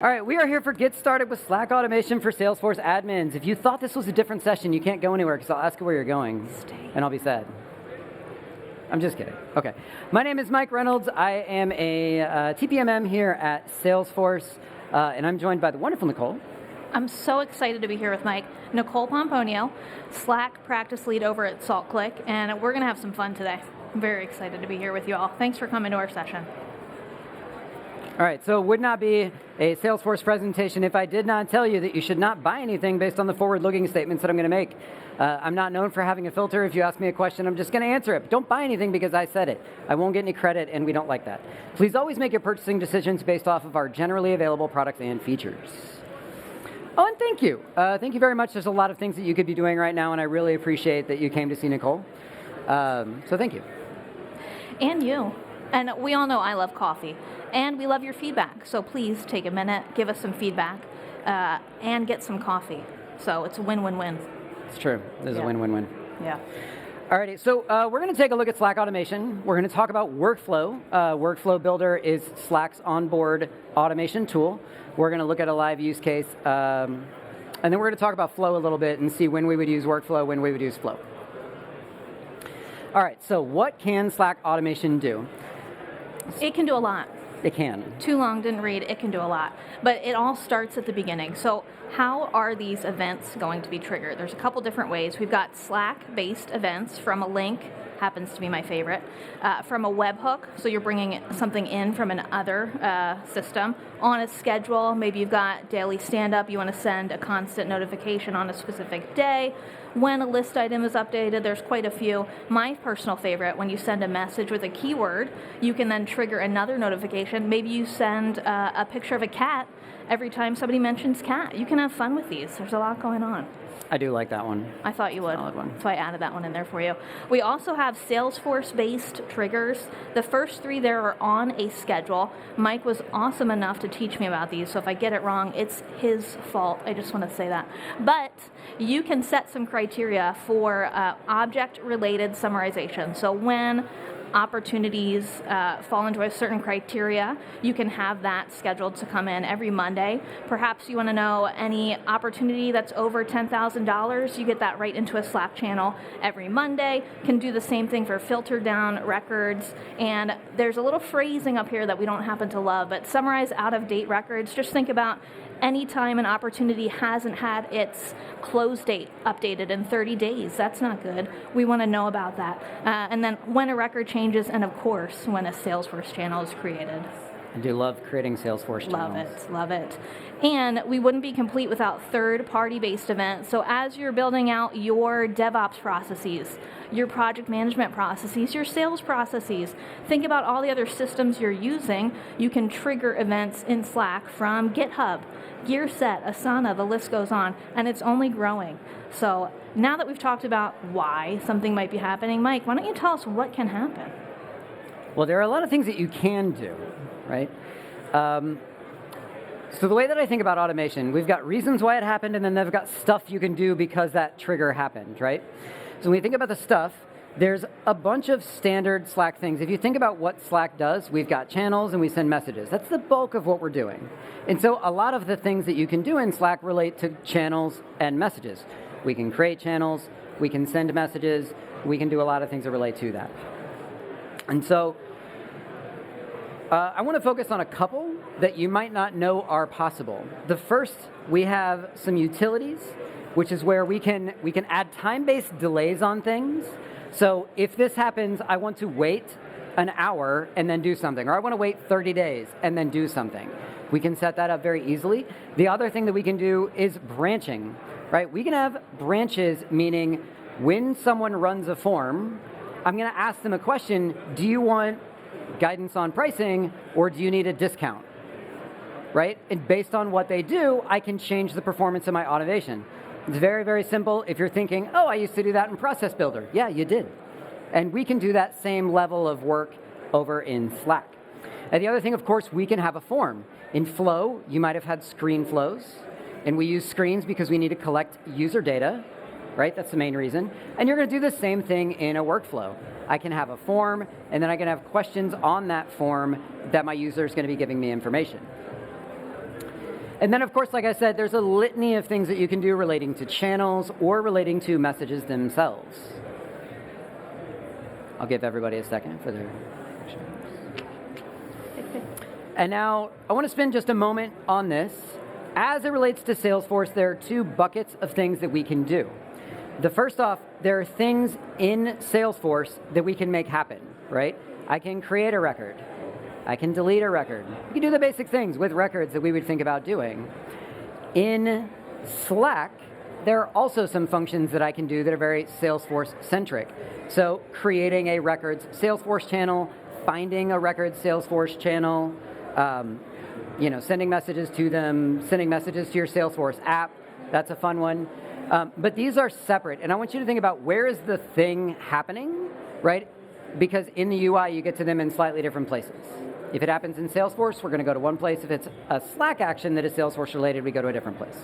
All right, we are here for Get Started with Slack Automation for Salesforce Admins. If you thought this was a different session, you can't go anywhere because I'll ask you where you're going, and I'll be sad. I'm just kidding. Okay. My name is Mike Reynolds. I am a TPMM here at Salesforce, and I'm joined by the wonderful Nicole. I'm so excited to be here with Mike. Nicole Pomponio, Slack practice lead over at SaltClick, and we're going to have some fun today. I'm very excited to be here with you all. Thanks for coming to our session. All right, so it would not be a Salesforce presentation if I did not tell you that you should not buy anything based on the forward-looking statements that I'm going to make. I'm not known for having a filter. If you ask me a question, I'm just going to answer it. But don't buy anything because I said it. I won't get any credit, and we don't like that. Please always make your purchasing decisions based off of our generally available products and features. Oh, and thank you. Thank you very much. There's a lot of things that you could be doing right now, and I really appreciate that you came to see Nicole. So thank you. And you. And we all know I love coffee. And we love your feedback. So please take a minute, give us some feedback, and get some coffee. So it's a win-win-win. It's true. There's a win-win-win. Yeah. Alrighty, so we're going to take a look at Slack automation. We're going to talk about Workflow. Workflow Builder is Slack's onboard automation tool. We're going to look at a live use case. And then we're going to talk about Flow a little bit and see when we would use Workflow, when we would use Flow. All right, so what can Slack automation do? It can do a lot. It can. Too long, didn't read. It can do a lot. But it all starts at the beginning. So how are these events going to be triggered? There's a couple different ways. We've got Slack-based events from a link, happens to be my favorite, from a webhook, so you're bringing something in from another system, on a schedule. Maybe you've got daily stand-up, you want to send a constant notification on a specific day. When a list item is updated, there's quite a few. My personal favorite, when you send a message with a keyword, you can then trigger another notification. Maybe you send a picture of a cat every time somebody mentions cat. You can have fun with these. There's a lot going on. I do like that one. I thought you would. Solid one. So I added that one in there for you. We also have Salesforce-based triggers. The first three there are on a schedule. Mike was awesome enough to teach me about these, so if I get it wrong, it's his fault. I just want to say that. But you can set some criteria for object-related summarization. So when opportunities fall into a certain criteria, you can have that scheduled to come in every Monday. Perhaps you want to know any opportunity that's over $10,000, you get that right into a Slack channel every Monday. Can do the same thing for filter down records. And there's a little phrasing up here that we don't happen to love, but summarize out-of-date records. Just think about any time an opportunity hasn't had its close date updated in 30 days. That's not good. We want to know about that. And then when a record changes, and of course, when a Salesforce channel is created. I do love creating Salesforce channels. Love it, love it. And we wouldn't be complete without third-party based events. So as you're building out your DevOps processes, your project management processes, your sales processes, think about all the other systems you're using. You can trigger events in Slack from GitHub, GearSet, Asana, the list goes on, and it's only growing. So now that we've talked about why something might be happening, Mike, why don't you tell us what can happen? Well, there are a lot of things that you can do, right? So the way that I think about automation, we've got reasons why it happened, and then they've got stuff you can do because that trigger happened, right? So when you think about the stuff, there's a bunch of standard Slack things. If you think about what Slack does, we've got channels and we send messages. That's the bulk of what we're doing. And so a lot of the things that you can do in Slack relate to channels and messages. We can create channels, we can send messages, we can do a lot of things that relate to that. And so I want to focus on a couple that you might not know are possible. The first, we have some utilities, which is where we can add time-based delays on things. So if this happens, I want to wait an hour and then do something, or I want to wait 30 days and then do something. We can set that up very easily. The other thing that we can do is branching, right? We can have branches, meaning when someone runs a form, I'm going to ask them a question, do you want guidance on pricing or do you need a discount, right? And based on what they do, I can change the performance of my automation. It's very, very simple. If you're thinking, oh, I used to do that in Process Builder. Yeah, you did. And we can do that same level of work over in Slack. And the other thing, of course, we can have a form. In Flow, you might have had screen flows. And we use screens because we need to collect user data, right? That's the main reason. And you're going to do the same thing in a workflow. I can have a form, and then I can have questions on that form that my user is going to be giving me information. And then, of course, like I said, there's a litany of things that you can do relating to channels or relating to messages themselves. I'll give everybody a second for their questions. And now, I want to spend just a moment on this. As it relates to Salesforce, there are two buckets of things that we can do. The first off, there are things in Salesforce that we can make happen, right? I can create a record. I can delete a record. We can do the basic things with records that we would think about doing. In Slack, there are also some functions that I can do that are very Salesforce-centric. So creating a records Salesforce channel, finding a records Salesforce channel, sending messages to them, sending messages to your Salesforce app. That's a fun one. But these are separate. And I want you to think about where is the thing happening, right? Because in the UI, you get to them in slightly different places. If it happens in Salesforce, we're going to go to one place. If it's a Slack action that is Salesforce related, we go to a different place.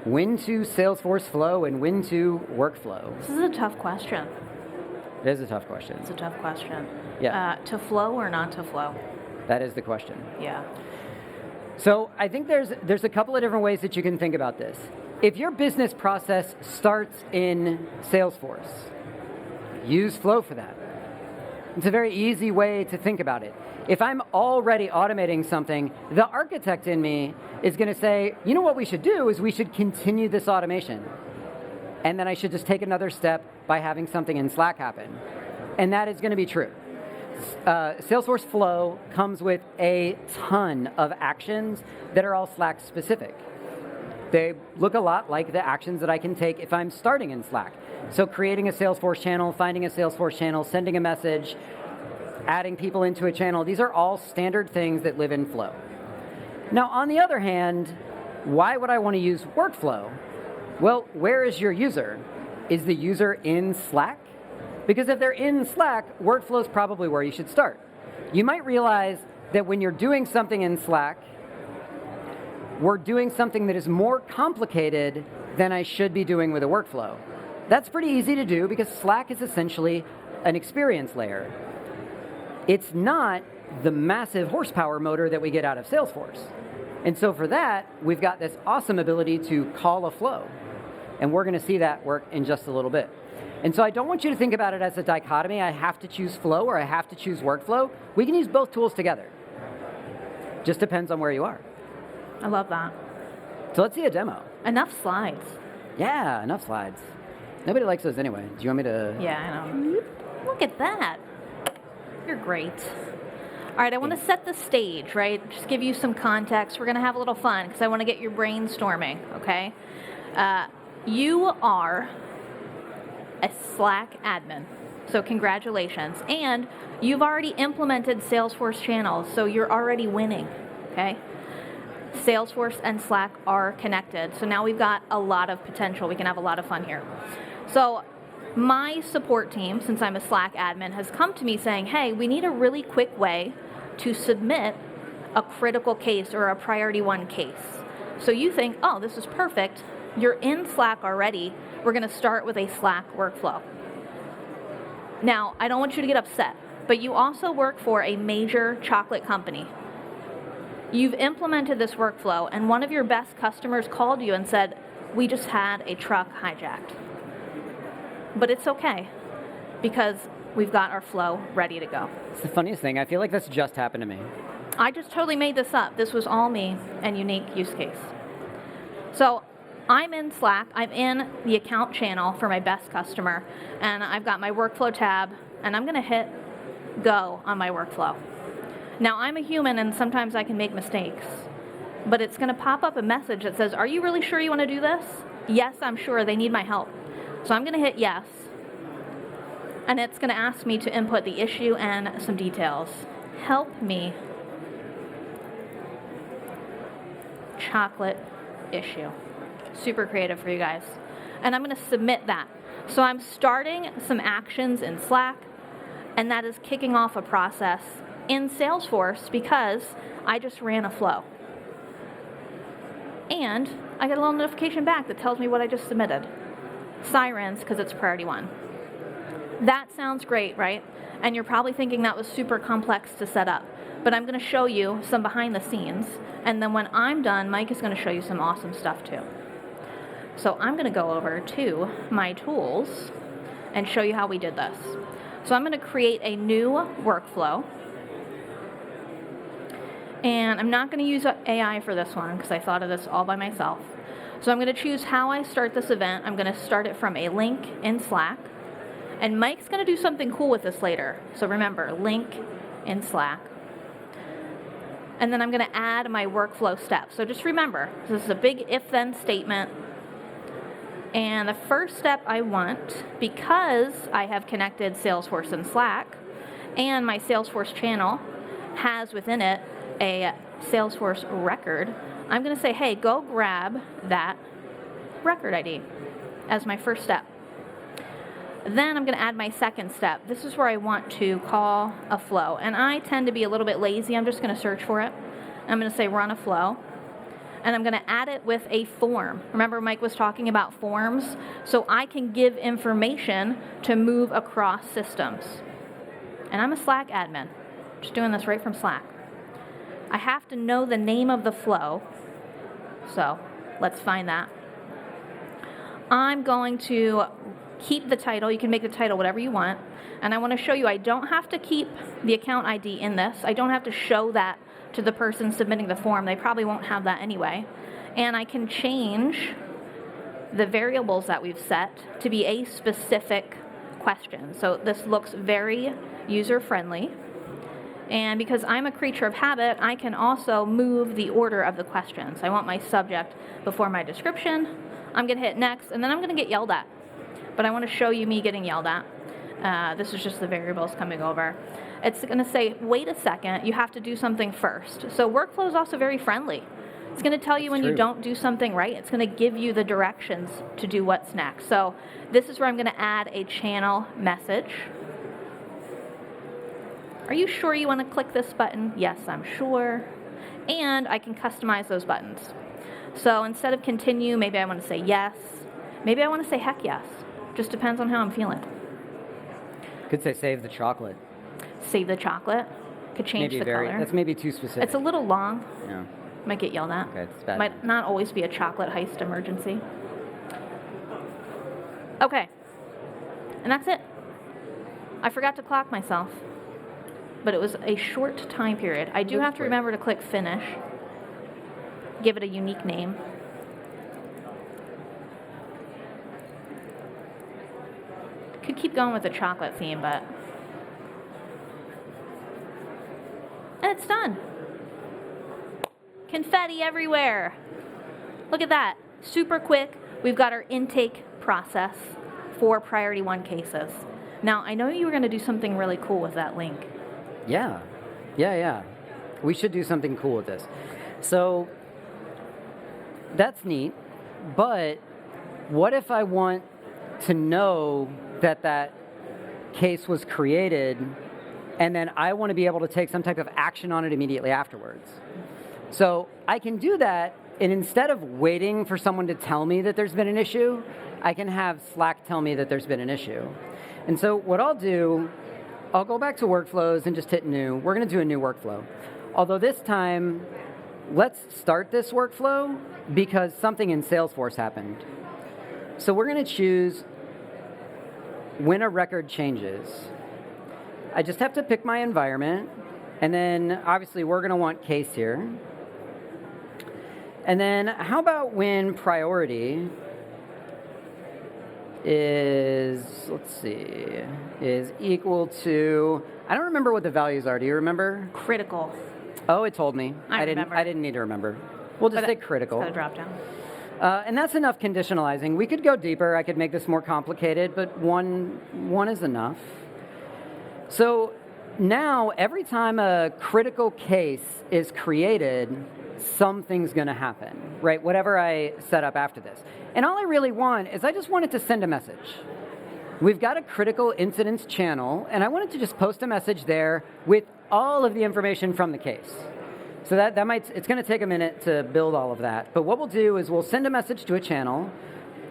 When to Salesforce flow and when to workflow? This is a tough question. It is a tough question. It's a tough question. Yeah. To flow or not to flow? That is the question. Yeah. So I think there's a couple of different ways that you can think about this. If your business process starts in Salesforce, use flow for that. It's a very easy way to think about it. If I'm already automating something, the architect in me is going to say, you know what we should do is we should continue this automation. And then I should just take another step by having something in Slack happen. And that is going to be true. Salesforce Flow comes with a ton of actions that are all Slack specific. They look a lot like the actions that I can take if I'm starting in Slack. So creating a Salesforce channel, finding a Salesforce channel, sending a message, adding people into a channel, these are all standard things that live in Flow. Now, on the other hand, why would I want to use workflow? Well, where is your user? Is the user in Slack? Because if they're in Slack, workflow is probably where you should start. You might realize that when you're doing something in Slack, we're doing something that is more complicated than I should be doing with a workflow. That's pretty easy to do because Slack is essentially an experience layer. It's not the massive horsepower motor that we get out of Salesforce. And so for that, we've got this awesome ability to call a flow. And we're going to see that work in just a little bit. And so I don't want you to think about it as a dichotomy. I have to choose flow or I have to choose workflow. We can use both tools together. Just depends on where you are. I love that. So let's see a demo. Enough slides. Yeah, enough slides. Nobody likes those anyway. Do you want me to? Yeah, I know. Look at that. You're great. All right, I want to set the stage, right? Just give you some context. We're going to have a little fun because I want to get you brainstorming, okay? You are a Slack admin, so congratulations. And you've already implemented Salesforce channels, so you're already winning, okay? Salesforce and Slack are connected, so now we've got a lot of potential. We can have a lot of fun here. So my support team, since I'm a Slack admin, has come to me saying, hey, we need a really quick way to submit a critical case or a priority one case. So you think, oh, this is perfect. You're in Slack already. We're going to start with a Slack workflow. Now, I don't want you to get upset, but you also work for a major chocolate company. You've implemented this workflow, and one of your best customers called you and said, we just had a truck hijacked. But it's okay, because we've got our flow ready to go. It's the funniest thing. I feel like this just happened to me. I just totally made this up. This was all me and unique use case. So I'm in Slack. I'm in the account channel for my best customer, and I've got my workflow tab, and I'm going to hit go on my workflow. Now, I'm a human, and sometimes I can make mistakes, but it's going to pop up a message that says, are you really sure you want to do this? Yes, I'm sure. They need my help. So I'm going to hit yes, and it's going to ask me to input the issue and some details. Help me. Chocolate issue. Super creative for you guys. And I'm going to submit that. So I'm starting some actions in Slack, and that is kicking off a process in Salesforce because I just ran a flow. And I get a little notification back that tells me what I just submitted. Sirens, because it's priority one. That sounds great, right? And you're probably thinking that was super complex to set up. But I'm going to show you some behind the scenes. And then when I'm done, Mike is going to show you some awesome stuff too. So I'm going to go over to my tools and show you how we did this. So I'm going to create a new workflow. And I'm not going to use AI for this one because I thought of this all by myself. So I'm going to choose how I start this event. I'm going to start it from a link in Slack. And Mike's going to do something cool with this later. So remember, link in Slack. And then I'm going to add my workflow steps. So just remember, this is a big if-then statement. And the first step I want, because I have connected Salesforce and Slack, and my Salesforce channel has within it a Salesforce record, I'm going to say, hey, go grab that record ID as my first step. Then I'm going to add my second step. This is where I want to call a flow. And I tend to be a little bit lazy. I'm just going to search for it. I'm going to say run a flow. And I'm going to add it with a form. Remember Mike was talking about forms? So I can give information to move across systems. And I'm a Slack admin. Just doing this right from Slack. I have to know the name of the flow. So let's find that. I'm going to keep the title. You can make the title whatever you want. And I want to show you I don't have to keep the account ID in this. I don't have to show that to the person submitting the form. They probably won't have that anyway. And I can change the variables that we've set to be a specific question. So this looks very user-friendly. And because I'm a creature of habit, I can also move the order of the questions. I want my subject before my description. I'm going to hit next, and then I'm going to get yelled at. But I want to show you me getting yelled at. This is just the variables coming over. It's going to say, wait a second, you have to do something first. So workflow is also very friendly. It's going to tell you when you don't do something right. It's going to give you the directions to do what's next. So this is where I'm going to add a channel message. Are you sure you want to click this button? Yes, I'm sure. And I can customize those buttons. So instead of continue, maybe I want to say yes. Maybe I want to say heck yes. Just depends on how I'm feeling. Could say save the chocolate. Save the chocolate. Could change the color. That's maybe too specific. It's a little long. Yeah. Might get yelled at. Okay, it's bad. Might not always be a chocolate heist emergency. Okay. And that's it. I forgot to clock myself. But it was a short time period. I do have to remember to click finish. Give it a unique name. Could keep going with the chocolate theme, but... And it's done. Confetti everywhere. Look at that. Super quick. We've got our intake process for priority 1 cases. Now, I know you were going to do something really cool with that link. Yeah. We should do something cool with this. So, that's neat, but what if I want to know that that case was created and then I want to be able to take some type of action on it immediately afterwards? So I can do that, and instead of waiting for someone to tell me that there's been an issue, I can have Slack tell me that there's been an issue. And so what I'll do, I'll go back to workflows and just hit new. We're going to do a new workflow. Although this time, let's start this workflow because something in Salesforce happened. So we're going to choose when a record changes. I just have to pick my environment, and then obviously we're going to want case here. And then how about when priority is, is equal to, I don't remember what the values are. Do you remember? Critical. Oh, it told me. I remember. I didn't need to remember. We'll just say critical. It's got a drop down. And that's enough conditionalizing. We could go deeper. I could make this more complicated, but one is enough. So now, every time a critical case is created, something's going to happen, right? Whatever I set up after this. And all I really want is I just want it to send a message. We've got a critical incidents channel, and I want it to just post a message there with all of the information from the case. So that might, it's going to take a minute to build all of that. But what we'll do is we'll send a message to a channel.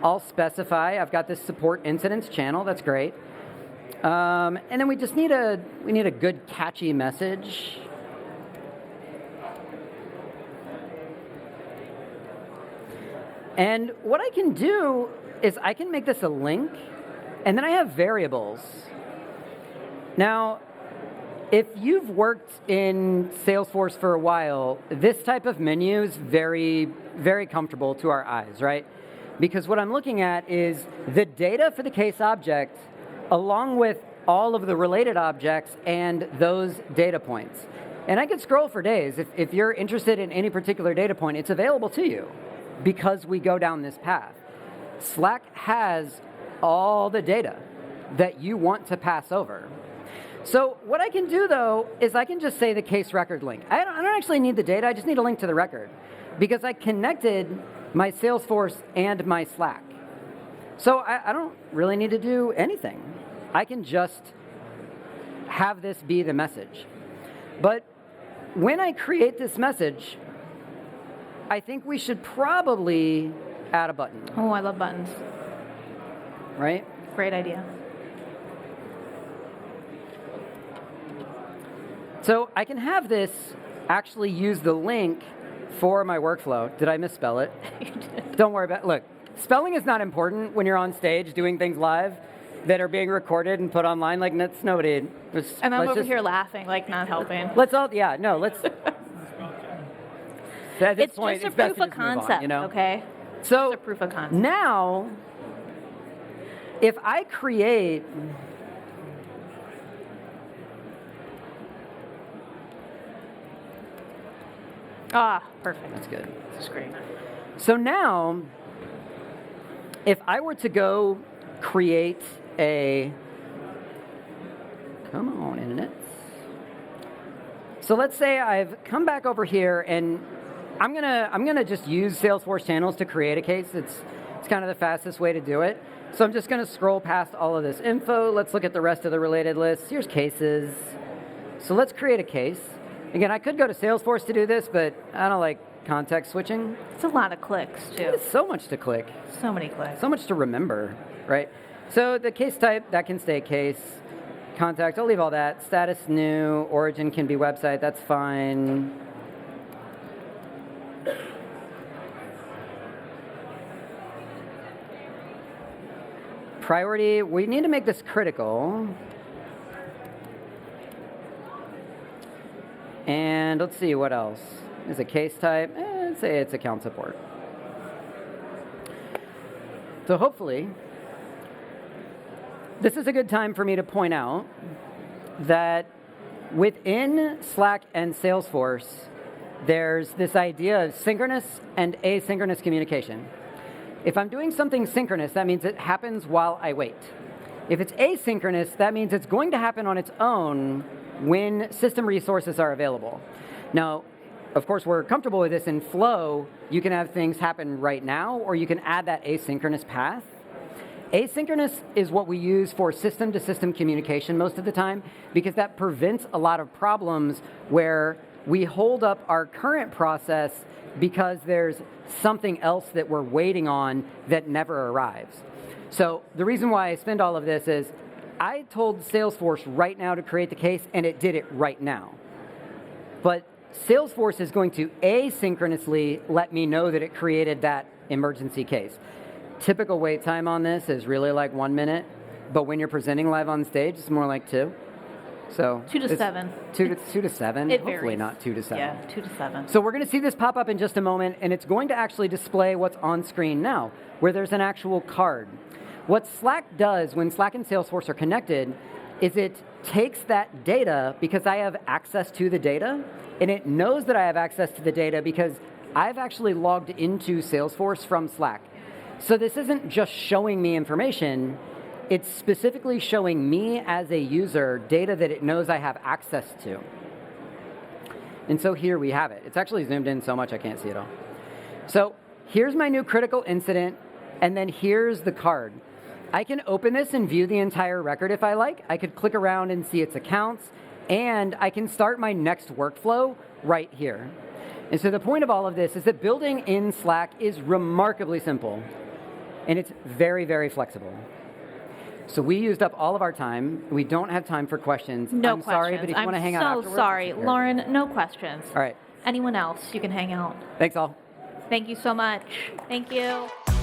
I'll specify, I've got this support incidents channel, that's great. And then we just need a good catchy message. And what I can do is I can make this a link, and then I have variables. Now, if you've worked in Salesforce for a while, this type of menu is very, very comfortable to our eyes, right? Because what I'm looking at is the data for the case object along with all of the related objects and those data points. And I could scroll for days. If you're interested in any particular data point, it's available to you because we go down this path. Slack has all the data that you want to pass over. So what I can do, though, is I can just say the case record link. I don't actually need the data. I just need a link to the record because I connected my Salesforce and my Slack. So I don't really need to do anything. I can just have this be the message. But when I create this message, I think we should probably add a button. Oh, I love buttons. Right? Great idea. So I can have this actually use the link for my workflow. Did I misspell it? You did. Don't worry about it. Look, spelling is not important when you're on stage doing things live that are being recorded and put online. Like, that's nobody. And I'm over here laughing, like not helping. Let's at this It's point, just a it's best proof to of just move on, concept, you know? okay? So It's a proof of concept. now, if I create Perfect. that's good. This is great. So now, if I were to go create a, come on, internet. So let's say I've come back over here and I'm gonna just use Salesforce channels to create a case. It's kind of the fastest way to do it. So I'm just gonna scroll past all of this info. Let's look at the rest of the related lists. Here's cases. So let's create a case. Again, I could go to Salesforce to do this, but I don't like context switching. It's a lot of clicks, too. There's so much to click. So many clicks. So much to remember, right? So the case type, that can stay case. Contact, I'll leave all that. Status new, origin can be website, that's fine. Priority, we need to make this critical. And let's see, what else? Is a case type? Let's say it's account support. So hopefully, this is a good time for me to point out that within Slack and Salesforce, there's this idea of synchronous and asynchronous communication. If I'm doing something synchronous, that means it happens while I wait. If it's asynchronous, that means it's going to happen on its own when system resources are available. Now, of course, we're comfortable with this in Flow. You can have things happen right now, or you can add that asynchronous path. Asynchronous is what we use for system-to-system communication most of the time, because that prevents a lot of problems where we hold up our current process because there's something else that we're waiting on that never arrives. So the reason why I spend all of this is I told Salesforce right now to create the case, and it did it right now. But Salesforce is going to asynchronously let me know that it created that emergency case. Typical wait time on this is really like 1 minute, but when you're presenting live on stage, it's more like 2. So 2 to 7. 2 to 7. It Hopefully varies. not 2 to 7. Yeah, 2 to 7. So we're going to see this pop up in just a moment, and it's going to actually display what's on screen now, where there's an actual card. What Slack does when Slack and Salesforce are connected is it takes that data because I have access to the data, and it knows that I have access to the data because I've actually logged into Salesforce from Slack. So this isn't just showing me information, it's specifically showing me as a user data that it knows I have access to. And so here we have it. It's actually zoomed in so much I can't see it all. So here's my new critical incident, and then here's the card. I can open this and view the entire record if I like. I could click around and see its accounts, and I can start my next workflow right here. And so the point of all of this is that building in Slack is remarkably simple, and it's very, very flexible. So we used up all of our time. We don't have time for questions. No I'm questions. sorry, but if you want to hang out I'm afterwards. so sorry. it's okay. Lauren, no questions. All right. Anyone else, you can hang out. Thanks all. Thank you so much. Thank you.